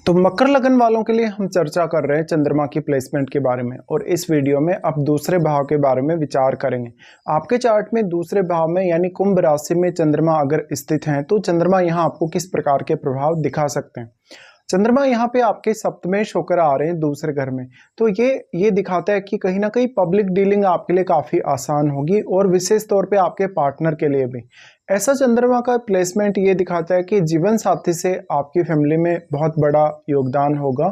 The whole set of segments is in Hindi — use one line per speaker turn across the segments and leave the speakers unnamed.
तो मकर लगन वालों के लिए हम चर्चा कर रहे हैं चंद्रमा की प्लेसमेंट के बारे में। और इस वीडियो में अब दूसरे भाव के बारे में विचार करेंगे। आपके चार्ट में दूसरे भाव में यानी कुंभ राशि में चंद्रमा अगर स्थित हैं तो चंद्रमा यहाँ आपको किस प्रकार के प्रभाव दिखा सकते हैं। चंद्रमा यहाँ पे आपके सप्तमेश होकर आ रहे हैं दूसरे घर में, तो ये दिखाता है कि कहीं ना कहीं पब्लिक डीलिंग आपके लिए काफ़ी आसान होगी और विशेष तौर पे आपके पार्टनर के लिए भी। ऐसा चंद्रमा का प्लेसमेंट ये दिखाता है कि जीवन साथी से आपकी फैमिली में बहुत बड़ा योगदान होगा।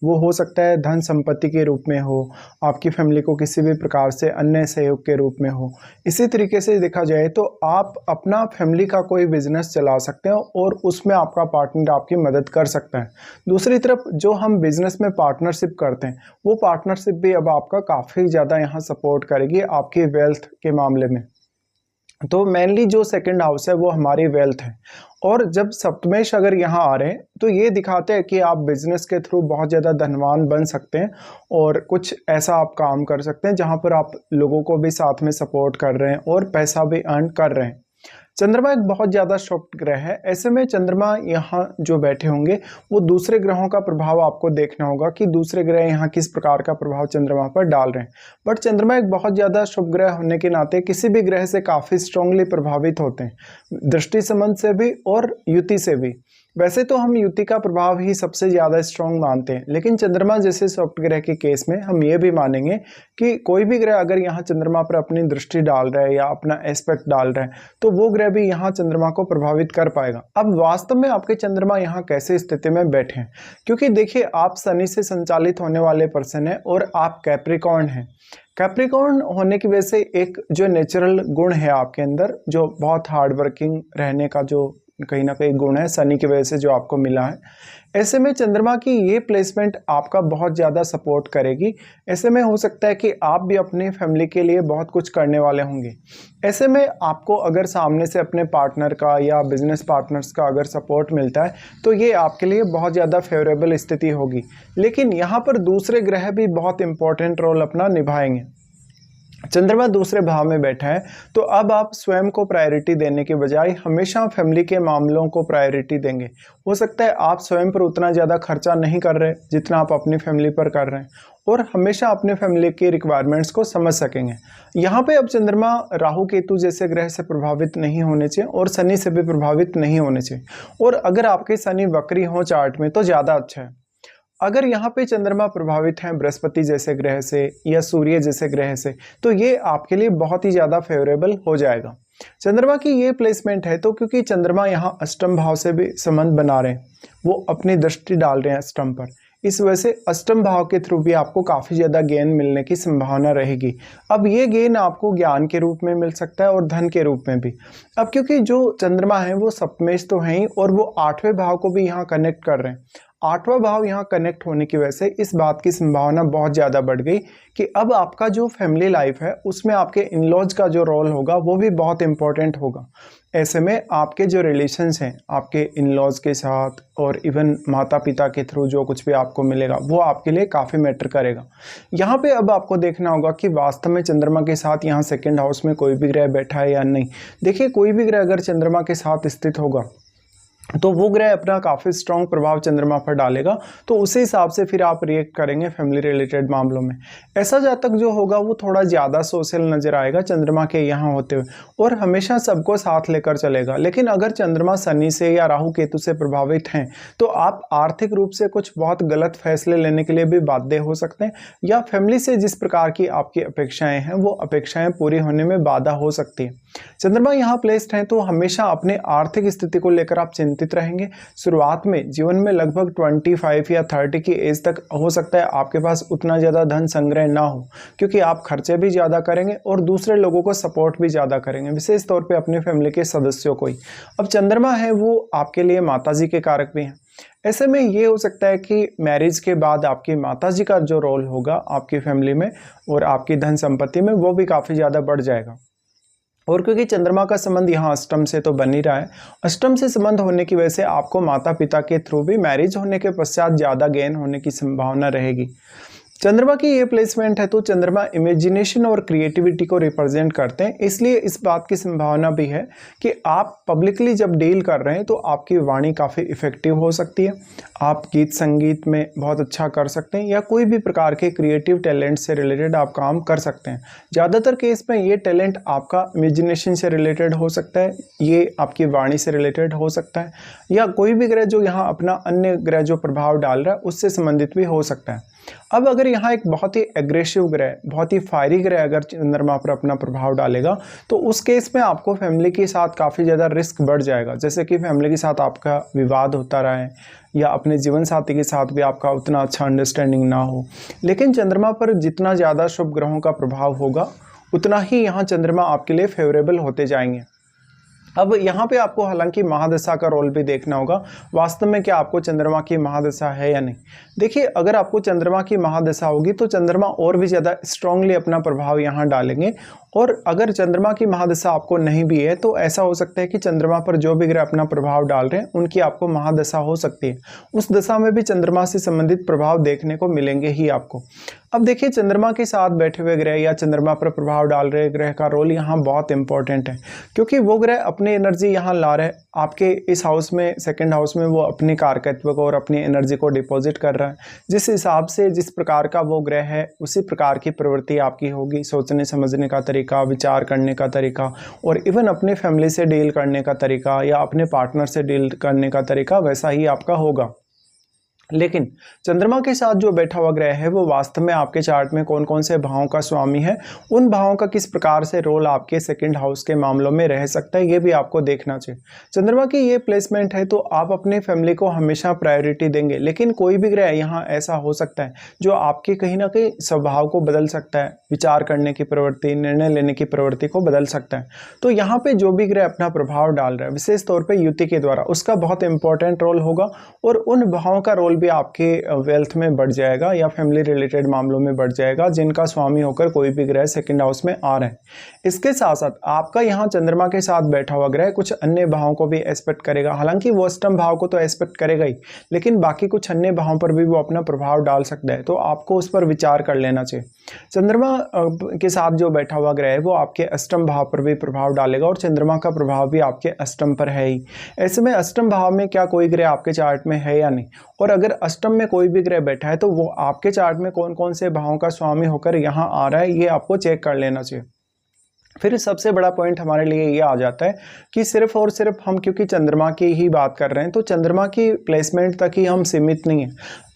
वो हो सकता है धन संपत्ति के रूप में हो, आपकी फैमिली को किसी भी प्रकार से अन्य सहयोग के रूप में हो। इसी तरीके से देखा जाए तो आप अपना फैमिली का कोई बिजनेस चला सकते हैं और उसमें आपका पार्टनर आपकी मदद कर सकता है। दूसरी तरफ जो हम बिजनेस में पार्टनरशिप करते हैं वो पार्टनरशिप भी अब आपका काफ़ी ज़्यादा यहाँ सपोर्ट करेगी आपकी वेल्थ के मामले में। तो मेनली जो सेकंड हाउस है वो हमारी वेल्थ है। और जब सप्तमेश अगर यहाँ आ रहे हैं तो ये दिखाते हैं कि आप बिजनेस के थ्रू बहुत ज़्यादा धनवान बन सकते हैं और कुछ ऐसा आप काम कर सकते हैं जहाँ पर आप लोगों को भी साथ में सपोर्ट कर रहे हैं और पैसा भी अर्न कर रहे हैं। चंद्रमा एक बहुत ज़्यादा शुभ ग्रह है। ऐसे में चंद्रमा यहाँ जो बैठे होंगे वो दूसरे ग्रहों का प्रभाव आपको देखना होगा कि दूसरे ग्रह यहाँ किस प्रकार का प्रभाव चंद्रमा पर डाल रहे हैं। बट चंद्रमा एक बहुत ज़्यादा शुभ ग्रह होने के नाते किसी भी ग्रह से काफ़ी स्ट्रांगली प्रभावित होते हैं, दृष्टि संबंध से भी और युति से भी। वैसे तो हम युति का प्रभाव ही सबसे ज़्यादा स्ट्रांग मानते हैं, लेकिन चंद्रमा जैसे सॉफ्ट ग्रह के केस में हम ये भी मानेंगे कि कोई भी ग्रह अगर यहाँ चंद्रमा पर अपनी दृष्टि डाल रहा है या अपना एस्पेक्ट डाल रहा है तो वो ग्रह भी यहाँ चंद्रमा को प्रभावित कर पाएगा। अब वास्तव में आपके चंद्रमा यहाँ कैसे स्थिति में बैठे हैं, क्योंकि देखिए आप शनि से संचालित होने वाले पर्सन हैं और आप कैप्रिकॉर्न हैं। कैप्रिकॉर्न होने की वजह से एक जो नेचुरल गुण है आपके अंदर, जो बहुत हार्ड वर्किंग रहने का जो कहीं ना कहीं गुण है शनि की वजह से जो आपको मिला है, ऐसे में चंद्रमा की ये प्लेसमेंट आपका बहुत ज़्यादा सपोर्ट करेगी। ऐसे में हो सकता है कि आप भी अपनी फैमिली के लिए बहुत कुछ करने वाले होंगे। ऐसे में आपको अगर सामने से अपने पार्टनर का या बिजनेस पार्टनर्स का अगर सपोर्ट मिलता है तो ये आपके लिए बहुत ज़्यादा फेवरेबल स्थिति होगी। लेकिन यहाँ पर दूसरे ग्रह भी बहुत इंपॉर्टेंट रोल अपना निभाएंगे। चंद्रमा दूसरे भाव में बैठा है तो अब आप स्वयं को प्रायोरिटी देने के बजाय हमेशा फैमिली के मामलों को प्रायोरिटी देंगे। हो सकता है आप स्वयं पर उतना ज़्यादा खर्चा नहीं कर रहे जितना आप अपनी फैमिली पर कर रहे हैं और हमेशा अपने फैमिली के रिक्वायरमेंट्स को समझ सकेंगे। यहाँ पे अब चंद्रमा राहु केतु जैसे ग्रह से प्रभावित नहीं होने चाहिए और शनि से भी प्रभावित नहीं होने चाहिए। और अगर आपके शनि वक्री हो चार्ट में तो ज़्यादा अच्छा है। अगर यहाँ पे चंद्रमा प्रभावित हैं बृहस्पति जैसे ग्रह से या सूर्य जैसे ग्रह से तो ये आपके लिए बहुत ही ज़्यादा फेवरेबल हो जाएगा। चंद्रमा की ये प्लेसमेंट है तो क्योंकि चंद्रमा यहाँ अष्टम भाव से भी संबंध बना रहे हैं, वो अपनी दृष्टि डाल रहे हैं अष्टम पर, इस वजह से अष्टम भाव के थ्रू भी आपको काफ़ी ज़्यादा गेन मिलने की संभावना रहेगी। अब ये गेन आपको ज्ञान के रूप में मिल सकता है और धन के रूप में भी। अब क्योंकि जो चंद्रमा है वो सप्तमेश तो है ही और वो आठवें भाव को भी यहाँ कनेक्ट कर रहे हैं। आठवां भाव यहाँ कनेक्ट होने की वजह से इस बात की संभावना बहुत ज़्यादा बढ़ गई कि अब आपका जो फैमिली लाइफ है उसमें आपके इन-लॉज का जो रोल होगा वो भी बहुत इंपॉर्टेंट होगा। ऐसे में आपके जो रिलेशंस हैं आपके इन-लॉज के साथ और इवन माता पिता के थ्रू जो कुछ भी आपको मिलेगा वो आपके लिए काफ़ी मैटर करेगा। यहाँ पे अब आपको देखना होगा कि वास्तव में चंद्रमा के साथ यहाँ सेकेंड हाउस में कोई भी ग्रह बैठा है या नहीं। देखिए कोई भी ग्रह अगर चंद्रमा के साथ स्थित होगा तो वो ग्रह अपना काफ़ी स्ट्रॉन्ग प्रभाव चंद्रमा पर डालेगा, तो उसी हिसाब से फिर आप रिएक्ट करेंगे फैमिली रिलेटेड मामलों में। ऐसा जातक जो होगा वो थोड़ा ज़्यादा सोशल नज़र आएगा चंद्रमा के यहाँ होते हुए और हमेशा सबको साथ लेकर चलेगा। लेकिन अगर चंद्रमा शनि से या राहु केतु से प्रभावित हैं तो आप आर्थिक रूप से कुछ बहुत गलत फैसले लेने के लिए भी बाध्य हो सकते हैं या फैमिली से जिस प्रकार की आपकी अपेक्षाएँ हैं वो अपेक्षाएँ पूरी होने में बाधा हो सकती है। चंद्रमा यहाँ प्लेस्ड हैं तो हमेशा अपने आर्थिक स्थिति को लेकर आप चिंतित रहेंगे। शुरुआत में जीवन में लगभग 25 या 30 की एज तक हो सकता है आपके पास उतना ज़्यादा धन संग्रह ना हो, क्योंकि आप खर्चे भी ज़्यादा करेंगे और दूसरे लोगों को सपोर्ट भी ज़्यादा करेंगे, विशेष तौर पे अपने फैमिली के सदस्यों को ही। अब चंद्रमा है वो आपके लिए माताजी के कारक भी हैं। ऐसे में ये हो सकता है कि मैरिज के बाद आपकी माताजी का जो रोल होगा आपकी फैमिली में और आपकी धन संपत्ति में वो भी काफ़ी ज़्यादा बढ़ जाएगा। और क्योंकि चंद्रमा का संबंध यहाँ अष्टम से तो बन ही रहा है, अष्टम से संबंध होने की वजह से आपको माता पिता के थ्रू भी मैरिज होने के पश्चात ज़्यादा गेन होने की संभावना रहेगी। चंद्रमा की ये प्लेसमेंट है तो चंद्रमा इमेजिनेशन और क्रिएटिविटी को रिप्रेजेंट करते हैं, इसलिए इस बात की संभावना भी है कि आप पब्लिकली जब डील कर रहे हैं तो आपकी वाणी काफ़ी इफ़ेक्टिव हो सकती है। आप गीत संगीत में बहुत अच्छा कर सकते हैं या कोई भी प्रकार के क्रिएटिव टैलेंट से रिलेटेड आप काम कर सकते हैं। ज़्यादातर केस में ये टैलेंट आपका इमेजिनेशन से रिलेटेड हो सकता है, ये आपकी वाणी से रिलेटेड हो सकता है, या कोई भी ग्रह जो यहाँ अपना अन्य ग्रह जो प्रभाव डाल रहा है उससे संबंधित भी हो सकता है। अब अगर यहाँ एक बहुत ही एग्रेसिव ग्रह, बहुत ही फायरी ग्रह अगर चंद्रमा पर अपना प्रभाव डालेगा तो उस केस में आपको फैमिली के साथ काफ़ी ज़्यादा रिस्क बढ़ जाएगा। जैसे कि फैमिली के साथ आपका विवाद होता रहे या अपने जीवन साथी के साथ भी आपका उतना अच्छा अंडरस्टैंडिंग ना हो। लेकिन चंद्रमा पर जितना ज़्यादा शुभ ग्रहों का प्रभाव होगा उतना ही यहाँ चंद्रमा आपके लिए फेवरेबल होते जाएंगे। अब यहाँ पे आपको हालांकि महादशा का रोल भी देखना होगा, वास्तव में क्या आपको चंद्रमा की महादशा है या नहीं। देखिए, अगर आपको चंद्रमा की महादशा होगी तो चंद्रमा और भी ज़्यादा स्ट्रांगली अपना प्रभाव यहाँ डालेंगे, और अगर चंद्रमा की महादशा आपको नहीं भी है तो ऐसा हो सकता है कि चंद्रमा पर जो भी ग्रह अपना प्रभाव डाल रहे हैं उनकी आपको महादशा हो सकती है। उस दशा में भी चंद्रमा से संबंधित प्रभाव देखने को मिलेंगे ही आपको। अब देखिए, चंद्रमा के साथ बैठे हुए ग्रह या चंद्रमा पर प्रभाव डाल रहे ग्रह का रोल यहाँ बहुत इंपॉर्टेंट है, क्योंकि वो ग्रह अपनी एनर्जी यहाँ ला रहे हैं आपके इस हाउस में, सेकंड हाउस में वो अपनी कारकत्व को और अपनी एनर्जी को डिपॉजिट कर रहा है। जिस हिसाब से जिस प्रकार का वो ग्रह है उसी प्रकार की प्रवृत्ति आपकी होगी, सोचने समझने का तरीका, विचार करने का तरीका, और इवन अपने फैमिली से डील करने का तरीका या अपने पार्टनर से डील करने का तरीका वैसा ही आपका होगा। लेकिन चंद्रमा के साथ जो बैठा हुआ ग्रह है वो वास्तव में आपके चार्ट में कौन कौन से भावों का स्वामी है, उन भावों का किस प्रकार से रोल आपके सेकंड हाउस के मामलों में रह सकता है, ये भी आपको देखना चाहिए। चंद्रमा की ये प्लेसमेंट है तो आप अपने फैमिली को हमेशा प्रायोरिटी देंगे, लेकिन कोई भी ग्रह यहाँ ऐसा हो सकता है जो आपके कहीं ना कहीं स्वभाव को बदल सकता है, विचार करने की प्रवृत्ति, निर्णय लेने की प्रवृत्ति को बदल सकता है। तो यहाँ पे जो भी ग्रह अपना प्रभाव डाल रहा है विशेष तौर पर युति के द्वारा, उसका बहुत इंपॉर्टेंट रोल होगा, और उन भावों का रोल भी आपके वेल्थ में बढ़ जाएगा या फैमिली रिलेटेड मामलों में बढ़ जाएगा जिनका स्वामी होकर कोई भी ग्रह सेकंड हाउस में आ रहे हैं। इसके साथ साथ आपका यहाँ चंद्रमा के साथ बैठा हुआ ग्रह कुछ अन्य भावों को भी एस्पेक्ट करेगा। हालांकि वो अष्टम भाव को तो एस्पेक्ट करेगा ही, लेकिन बाकी कुछ अन्य भावों पर भी वो अपना प्रभाव डाल सकता है, तो आपको उस पर विचार कर लेना चाहिए। चंद्रमा के साथ जो बैठा हुआ ग्रह है वो आपके अष्टम भाव पर भी प्रभाव डालेगा, और चंद्रमा का प्रभाव भी आपके अष्टम पर है ही। ऐसे में अष्टम भाव में क्या कोई ग्रह आपके चार्ट में है या नहीं, और अगर अष्टम में कोई भी ग्रह बैठा है तो वो आपके चार्ट में कौन कौन से भावों का स्वामी होकर यहाँ आ रहा है, ये आपको चेक कर लेना चाहिए। फिर सबसे बड़ा पॉइंट हमारे लिए ये आ जाता है कि सिर्फ और सिर्फ हम क्योंकि चंद्रमा की ही बात कर रहे हैं तो चंद्रमा की प्लेसमेंट तक ही हम सीमित नहीं है,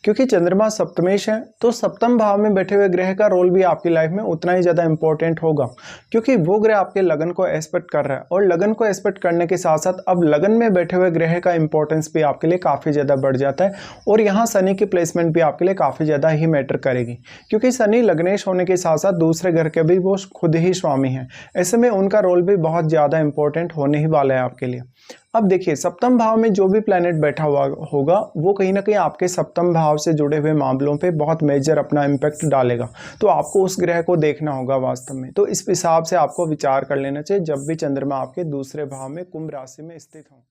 क्योंकि चंद्रमा सप्तमेश है तो सप्तम भाव में बैठे हुए ग्रह का रोल भी आपकी लाइफ में उतना ही ज़्यादा इंपॉर्टेंट होगा, क्योंकि वो ग्रह आपके लगन को एस्पेक्ट कर रहा है, और लगन को एस्पेक्ट करने के साथ साथ अब लगन में बैठे हुए ग्रह का इंपॉर्टेंस भी आपके लिए काफ़ी ज़्यादा बढ़ जाता है। और यहाँ शनि की प्लेसमेंट भी आपके लिए काफ़ी ज़्यादा ही मैटर करेगी, क्योंकि शनि लग्नेश होने के साथ साथ दूसरे घर के भी वो खुद ही स्वामी हैं। ऐसे में उनका रोल भी बहुत ज़्यादा इंपॉर्टेंट होने ही वाला है आपके लिए। अब देखिए, सप्तम भाव में जो भी प्लैनेट बैठा हुआ होगा वो कहीं ना कहीं आपके सप्तम भाव से जुड़े हुए मामलों पे बहुत मेजर अपना इम्पैक्ट डालेगा, तो आपको उस ग्रह को देखना होगा वास्तव में। तो इस हिसाब से आपको विचार कर लेना चाहिए जब भी चंद्रमा आपके दूसरे भाव में कुंभ राशि में स्थित हो।